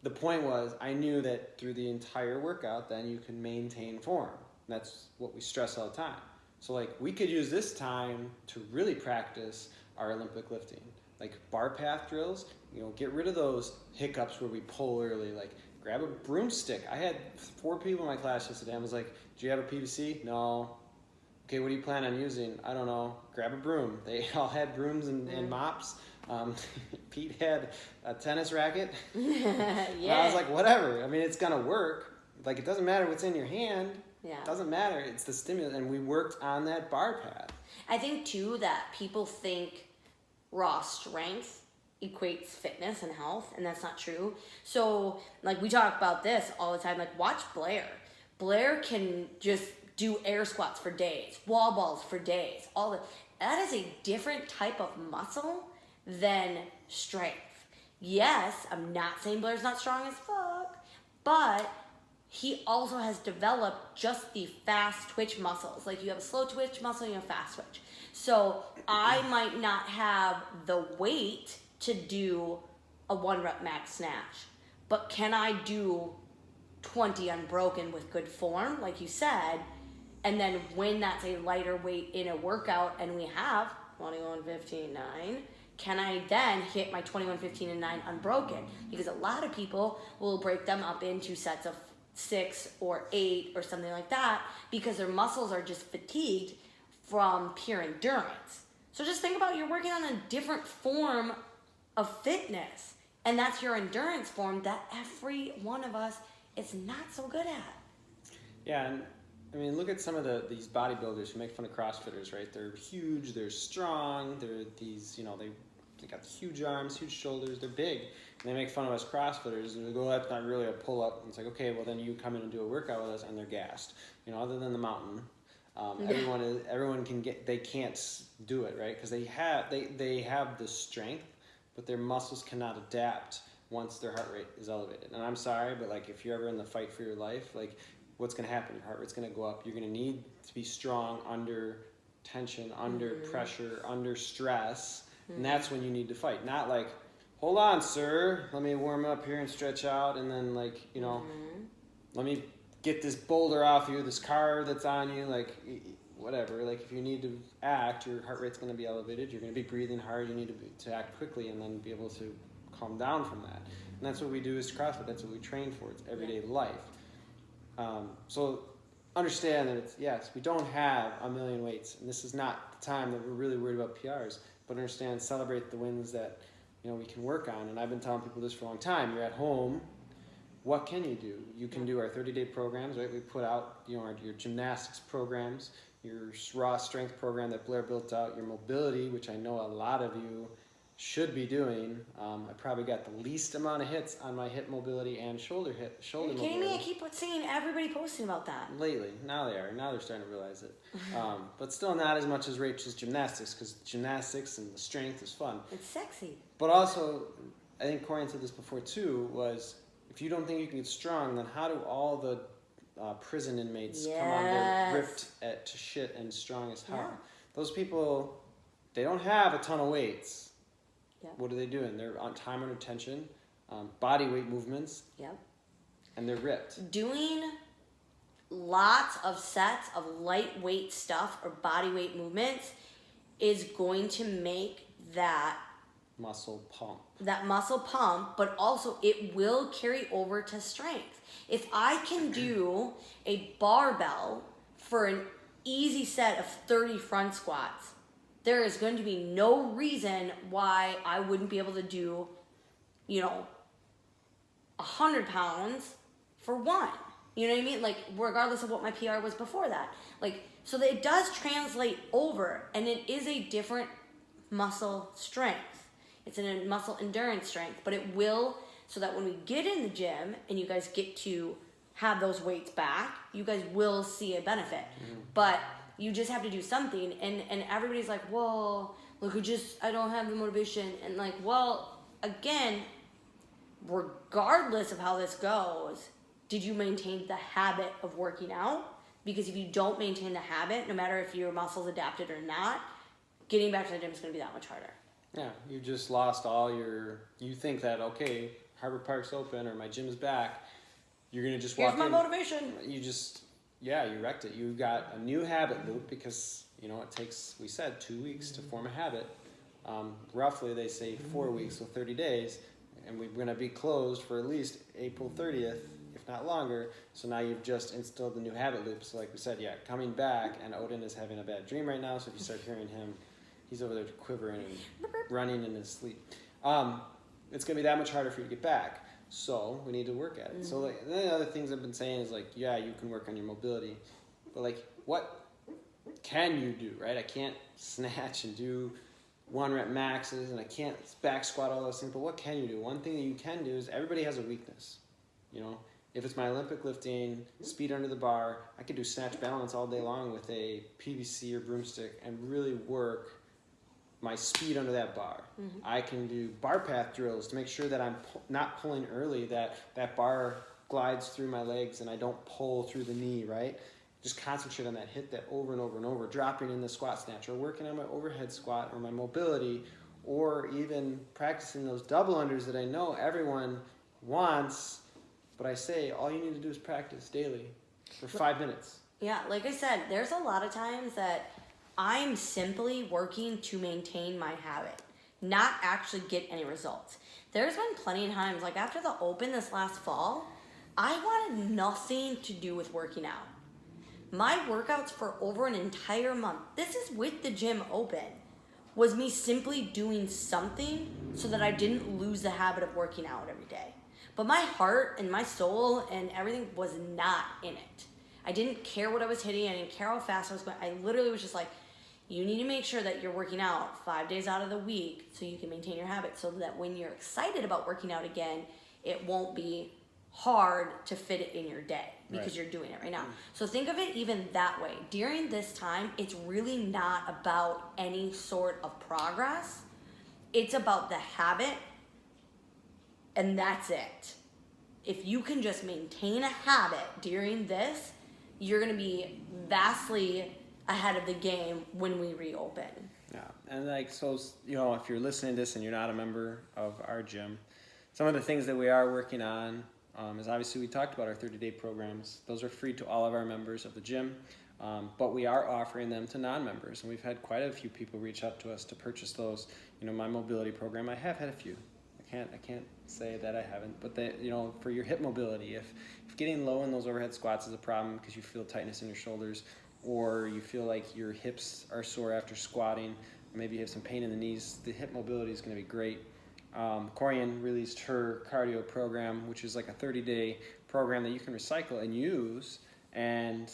the point was, I knew that through the entire workout, then you can maintain form. And that's what we stress all the time. So, like, we could use this time to really practice our Olympic lifting. Like, bar path drills, get rid of those hiccups where we pull early. Like, grab a broomstick. I had 4 people in my class yesterday. I was like, do you have a PVC? No. Okay, what do you plan on using? I don't know. Grab a broom. They all had brooms and mops. Pete had a tennis racket. Yeah. And I was like, whatever. I mean, it's going to work. Like, it doesn't matter what's in your hand. Yeah. It doesn't matter. It's the stimulus. And we worked on that bar path. I think, too, that people think raw strength equates fitness and health, and that's not true. So, like, we talk about this all the time. Like, watch Blair. Blair can just do air squats for days, wall balls for days. That is a different type of muscle than strength. Yes, I'm not saying Blair's not strong as fuck, but he also has developed just the fast twitch muscles. Like, you have a slow twitch muscle, you have fast twitch. So I might not have the weight to do a 1 rep max snatch, but can I do 20 unbroken with good form, like you said, and then when that's a lighter weight in a workout and we have 21, 15, 9, can I then hit my 21, 15, and 9 unbroken? Because a lot of people will break them up into sets of 6 or 8 or something like that because their muscles are just fatigued from pure endurance. So just think about, you're working on a different form of fitness, and that's your endurance form that every one of us is not so good at. Yeah, and I mean, look at some of these bodybuilders who make fun of CrossFitters, right? They're huge, they're strong, they're these, they got huge arms, huge shoulders, they're big. And they make fun of us CrossFitters, and we go, that's not really a pull-up. And it's like, okay, well then you come in and do a workout with us, and they're gassed. Other than the mountain, everyone can they can't do it, right? Because they have the strength, but their muscles cannot adapt once their heart rate is elevated. And I'm sorry, but like if you're ever in the fight for your life, like what's going to happen? Your heart rate's going to go up. You're going to need to be strong under tension, under pressure, under stress. And that's when you need to fight. Not like, hold on, sir, let me warm up here and stretch out, and then like, let me get this boulder off you, this car that's on you, like whatever. Like if you need to act, your heart rate's going to be elevated. You're going to be breathing hard. You need to act quickly and then be able to calm down from that. And that's what we do as CrossFit. That's what we train for. It's everyday life. So understand that yes, we don't have a million weights, and this is not the time that we're really worried about PRs. But understand, celebrate the wins that we can work on. And I've been telling people this for a long time. You're at home. What can you do? You can do our 30-day programs, right? We put out your gymnastics programs, your raw strength program that Blair built out, your mobility, which I know a lot of you should be doing. I probably got the least amount of hits on my hip mobility and shoulder mobility. Are you kidding me? I keep seeing everybody posting about that. Lately. Now they are. Now they're starting to realize it. But still not as much as Rachel's gymnastics, because gymnastics and the strength is fun. It's sexy. But also, I think Corian said this before too, was if you don't think you can get strong, then how do all the prison inmates come on there ripped to shit and strong as hell? Yeah. Those people, they don't have a ton of weights. Yep. What are they doing? They're on time under tension, body weight movements, and they're ripped. Doing lots of sets of lightweight stuff or body weight movements is going to make that muscle pump, but also it will carry over to strength. If I can do a barbell for an easy set of 30 front squats, there is going to be no reason why I wouldn't be able to do, 100 pounds for one. You know what I mean? Like, regardless of what my PR was before that. Like, so that it does translate over, and it is a different muscle strength. It's a muscle endurance strength, but it will, so that when we get in the gym and you guys get to have those weights back, you guys will see a benefit. But you just have to do something, and everybody's like, well, look, I don't have the motivation. And like, well, again, regardless of how this goes, did you maintain the habit of working out? Because if you don't maintain the habit, no matter if your muscles adapted or not, getting back to the gym is going to be that much harder. Yeah, you just lost you think that, okay, Harbor Park's open or my gym is back, you're going to just walk in. Here's my motivation. You wrecked it. You got a new habit loop because, it takes, we said, 2 weeks to form a habit. Roughly, they say 4 weeks, so 30 days. And we're going to be closed for at least April 30th, if not longer. So now you've just instilled the new habit loop. So like we said, coming back, and Odin is having a bad dream right now. So if you start hearing him, he's over there quivering and running in his sleep. It's going to be that much harder for you to get back. So we need to work at it. So like the other things I've been saying is like, you can work on your mobility, but like, what can you do, right? I can't snatch and do 1 rep maxes, and I can't back squat, all those things, but what can you do? One thing that you can do is everybody has a weakness. If it's my Olympic lifting, speed under the bar, I could do snatch balance all day long with a PVC or broomstick and really work my speed under that bar. I can do bar path drills to make sure that I'm not pulling early, that bar glides through my legs and I don't pull through the knee, right? Just concentrate on that, hit that over and over and over, dropping in the squat snatch, or working on my overhead squat or my mobility, or even practicing those double unders that I know everyone wants, But I say all you need to do is practice daily for 5 minutes. Yeah, like I said, there's a lot of times that I'm simply working to maintain my habit, not actually get any results. There's been plenty of times, like after the Open this last fall, I wanted nothing to do with working out. My workouts for over an entire month, this is with the gym open, was me simply doing something so that I didn't lose the habit of working out every day. But my heart and my soul and everything was not in it. I didn't care what I was hitting. I didn't care how fast I was going. I literally was just like, you need to make sure that you're working out 5 days out of the week so you can maintain your habit, so that when you're excited about working out again, it won't be hard to fit it in your day because you're doing it right now. So think of it even that way. During this time, it's really not about any sort of progress. It's about the habit, and that's it. If you can just maintain a habit during this, you're going to be vastly ahead of the game when we reopen. Yeah, and like, so, you know, if you're listening to this and you're not a member of our gym, some of the things that we are working on is obviously we talked about our 30-day programs. Those are free to all of our members of the gym, but we are offering them to non-members, and we've had quite a few people reach out to us to purchase those. You know, my mobility program, I have had a few. I can't say that I haven't, but they, you know, for your hip mobility, if getting low in those overhead squats is a problem because you feel tightness in your shoulders, or you feel like your hips are sore after squatting, or maybe you have some pain in the knees, the hip mobility is going to be great. Corian released her cardio program, which is like a 30-day program that you can recycle and use and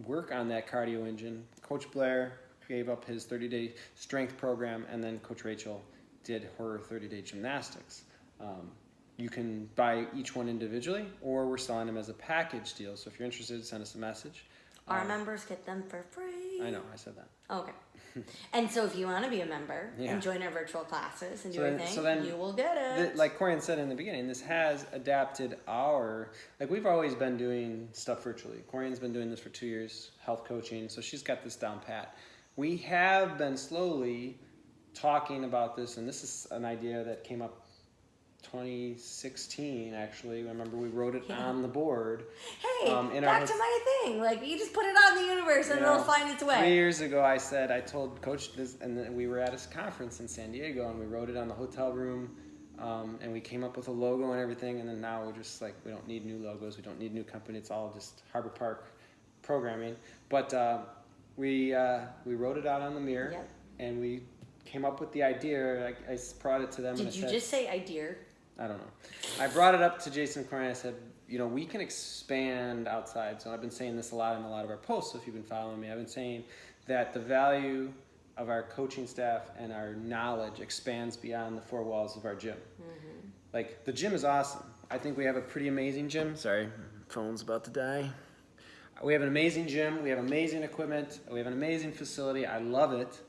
work on that cardio engine. Coach Blair gave up his 30-day strength program, and then Coach Rachel did her 30-day gymnastics. You can buy each one individually, or we're selling them as a package deal. So if you're interested, send us a message. Our members get them for free. I know, I said that. Okay. And so if you want to be a member and join our virtual classes and do everything, you will get it. Like Corian said in the beginning, this has adapted like we've always been doing stuff virtually. Corian's been doing this for 2 years, health coaching, so she's got this down pat. We have been slowly talking about this, and this is an idea that came up 2016, actually. I remember we wrote it on the board. Hey, back to my thing. Like, you just put it out in the universe and it'll find its way. 3 years ago, I told Coach this, and then we were at a conference in San Diego, and we wrote it on the hotel room, and we came up with a logo and everything, and then now we're just like, we don't need new logos, we don't need new company, it's all just Harbor Park programming. But we wrote it out on the mirror, and we came up with the idea. I brought it to them. Did you just say idea? I don't know. I brought it up to Jason Corian. I said, you know, we can expand outside. So I've been saying this a lot in a lot of our posts. So if you've been following me, I've been saying that the value of our coaching staff and our knowledge expands beyond the four walls of our gym. Mm-hmm. Like, the gym is awesome. I think we have a pretty amazing gym. Sorry, phone's about to die. We have an amazing gym. We have amazing equipment. We have an amazing facility. I love it.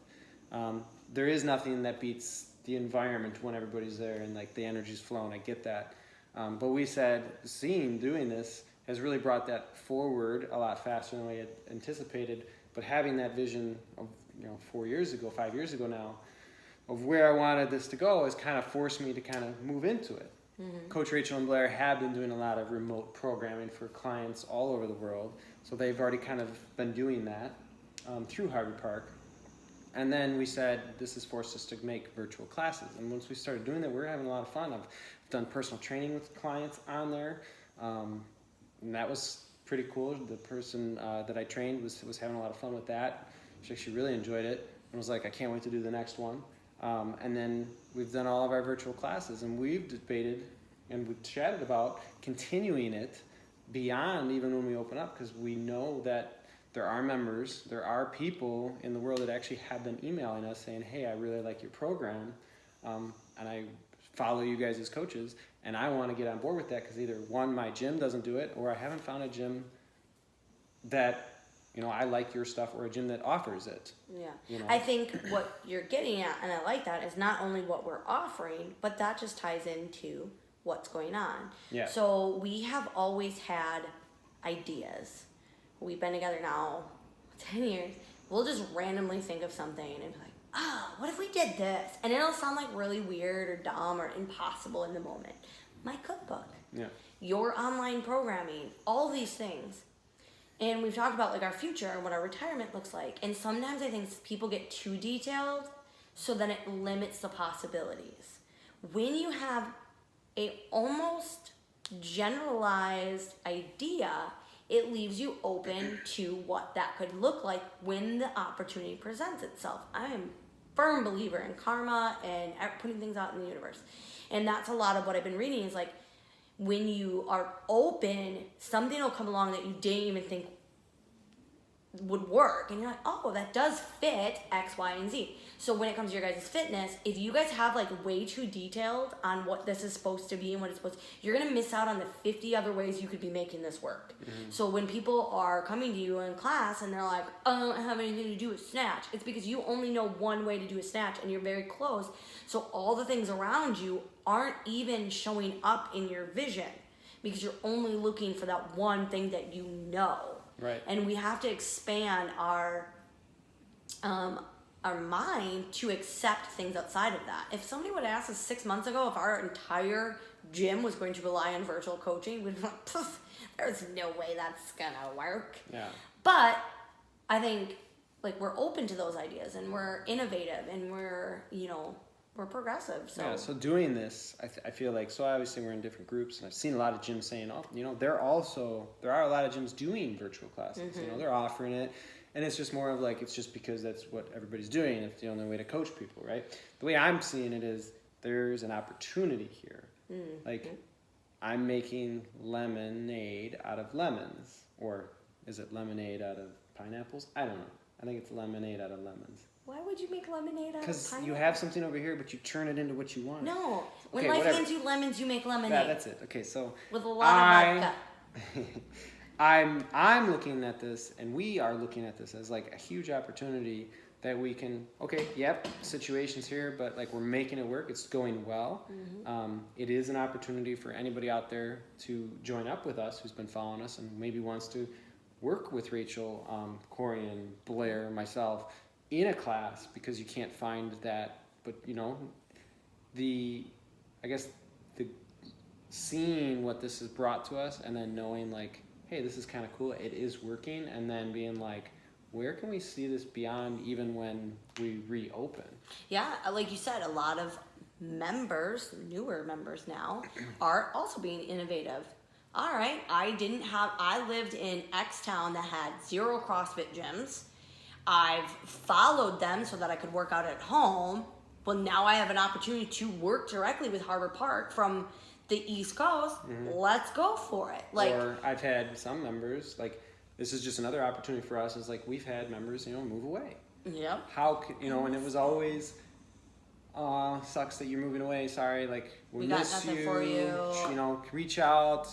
There is nothing that beats the environment when everybody's there and like the energy's flowing. I get that. But we said doing this has really brought that forward a lot faster than we had anticipated. But having that vision of, 5 years ago now, of where I wanted this to go has kind of forced me to kind of move into it. Mm-hmm. Coach Rachel and Blair have been doing a lot of remote programming for clients all over the world. So they've already kind of been doing that through Harbor Park. And then we said, this has forced us to make virtual classes. And once we started doing that, we were having a lot of fun. I've done personal training with clients on there. And that was pretty cool. The person that I trained was having a lot of fun with that. She actually really enjoyed it and was like, I can't wait to do the next one. And then we've done all of our virtual classes, and we've debated and we've chatted about continuing it beyond even when we open up, because we know that there are members, there are people in the world that actually have been emailing us saying, hey, I really like your program, and I follow you guys as coaches, and I want to get on board with that because either one, my gym doesn't do it, or I haven't found a gym that, I like your stuff, or a gym that offers it. Yeah. I think what you're getting at, and I like that, is not only what we're offering, but that just ties into what's going on. Yeah. So we have always had ideas. We've been together now 10 years. We'll just randomly think of something and be like, what if we did this? And it'll sound like really weird or dumb or impossible in the moment. My cookbook. Yeah. your online programming, all these things. And we've talked about like our future and what our retirement looks like. And sometimes I think people get too detailed, so then it limits the possibilities. When you have a almost generalized idea, it leaves you open to what that could look like when the opportunity presents itself. I am a firm believer in karma and putting things out in the universe. And that's a lot of what I've been reading is like, when you are open, something will come along that you didn't even think would work. And you're like, oh, that does fit X, Y, and Z. So when it comes to your guys' fitness, if you guys have like way too detailed on what this is supposed to be and what it's supposed to, you're going to miss out on the 50 other ways you could be making this work. So when people are coming to you in class and they're like, I don't have anything to do with snatch, it's because you only know one way to do a snatch and you're very close. So all the things around you aren't even showing up in your vision because you're only looking for that one thing that you know. Right. And we have to expand our mind to accept things outside of that. If somebody would ask us 6 months ago if our entire gym was going to rely on virtual coaching, we'd be like, there's no way that's gonna work. Yeah. But I think like we're open to those ideas and we're innovative and we're progressive. So Yeah, so doing this, I feel like, so obviously we're in different groups, and I've seen a lot of gyms saying, oh, there are a lot of gyms doing virtual classes. They're offering it, and it's just more of like, it's just because that's what everybody's doing. It's the only way to coach people, right? The way I'm seeing it is there's an opportunity here. Like, I'm making lemonade out of lemons, or is it lemonade out of pineapples? I don't know. I think it's lemonade out of lemons. Why would you make lemonade out of Because pineapple? you have something over here, but you turn it into what you want. No. When Okay, life whatever. hands you lemons, you make lemonade. Yeah, that's it. Okay, so With a lot of vodka. I'm looking at this, and we are looking at this as like a huge opportunity that we can. Okay, yep, situations here, but like we're making it work. It's going well. It is an opportunity for anybody out there to join up with us who's been following us and maybe wants to work with Rachel, Corey, and Blair, myself, in a class, because you can't find that. But I guess the seeing what this has brought to us, and then knowing like, hey, this is kind of cool, it is working, and then being like, where can we see this beyond even when we reopen? Yeah, like you said, a lot of members, newer members now, are also being innovative. All right, I lived in X town that had 0 CrossFit gyms. I've followed them so that I could work out at home. Well, now I have an opportunity to work directly with Harvard Park from the East Coast. Let's go for it. Or I've had some members, like, this is just another opportunity for us, is like, we've had members, move away. Yep. How, and it was always, sucks that you're moving away, sorry, like, we got miss nothing you, for you. Reach out,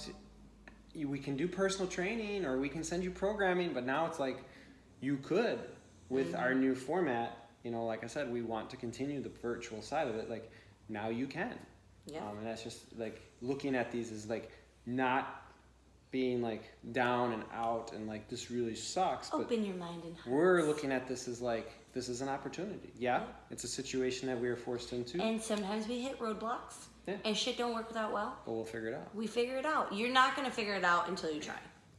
we can do personal training, or we can send you programming, but now it's like, you could, with our new format, like I said, we want to continue the virtual side of it, like, now you can. Yeah. And that's just, like, looking at these is, like, not being, like, down and out and, like, this really sucks. Open your mind and heart. We're looking at this as, like, this is an opportunity. Yeah, it's a situation that we are forced into. And sometimes we hit roadblocks. Yeah. And shit don't work that well. But we'll figure it out. We figure it out. You're not going to figure it out until you try.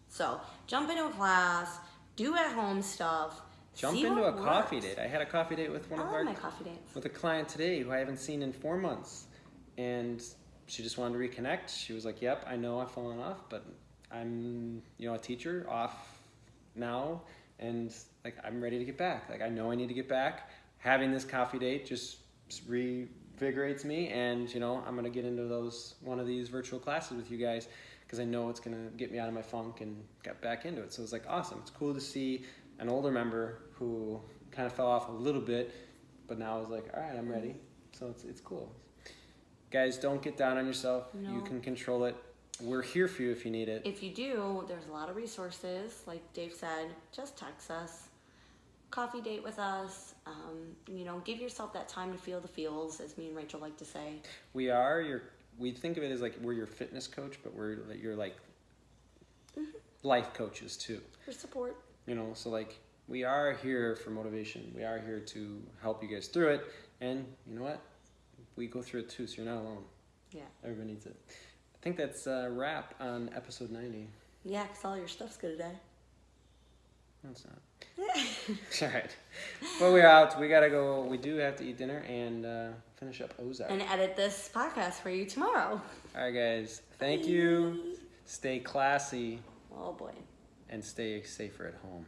So, jump into a class, do at-home stuff. Jump see into what a coffee works. date. I had a coffee date with one I of love our my coffee dates. with a client today who I haven't seen in 4 months, and she just wanted to reconnect. She was like, "Yep, I know I've fallen off, but I'm a teacher off now, and like I'm ready to get back. Like I know I need to get back. Having this coffee date just revigorates me, and I'm gonna get into one of these virtual classes with you guys." Because I know it's going to get me out of my funk and get back into it. So it's like awesome. It's cool to see an older member who kind of fell off a little bit, but now is like, all right, I'm ready. So it's cool. Guys, don't get down on yourself. No. You can control it. We're here for you if you need it. If you do, there's a lot of resources. Like Dave said, just text us. Coffee date with us. Give yourself that time to feel the feels, as me and Rachel like to say. We think of it as like we're your fitness coach, but you're like life coaches too. For support. So like we are here for motivation. We are here to help you guys through it. And you know what? We go through it too, so you're not alone. Yeah. Everybody needs it. think that's a wrap on episode 90. Yeah, because all your stuff's good today. No, it's not. All right. Well, we're out. We got to go. We do have to eat dinner and finish up Ozark. And edit this podcast for you tomorrow. All right, guys. Thank you. Stay classy. Oh, boy. And stay safer at home.